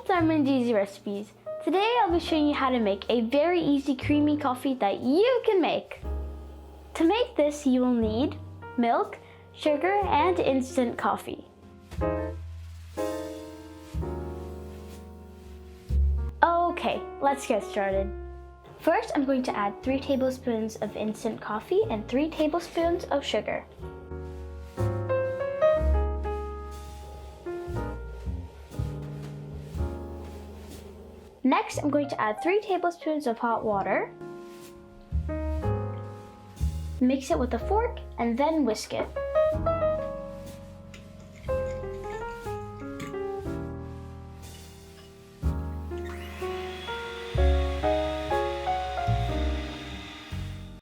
both diamond easy recipes. Today I'll be showing you how to make a very easy creamy coffee that you can make. To make this you will need milk, sugar, and instant coffee. Okay, let's get started. First I'm going to add 3 tablespoons of instant coffee and 3 tablespoons of sugar. Next, I'm going to add 3 tablespoons of hot water. Mix it with a fork and then whisk it.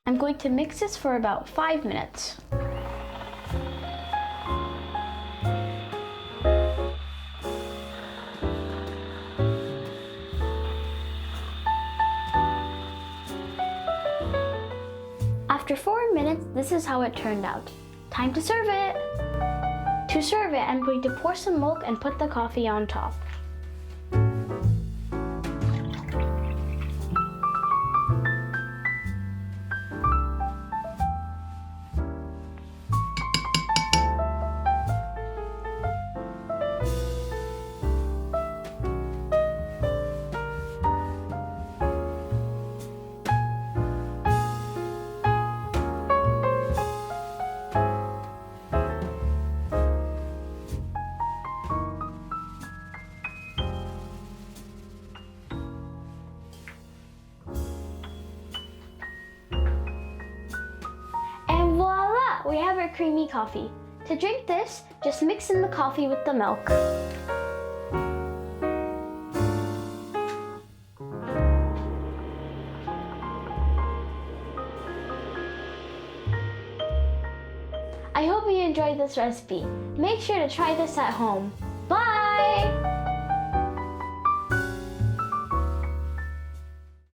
I'm going to mix this for about 5 minutes. After 4 minutes, this is how it turned out. Time to serve it! To serve it, I'm going to pour some milk and put the coffee on top. Voila! We have our creamy coffee. To drink this, just mix in the coffee with the milk. I hope you enjoyed this recipe. Make sure to try this at home.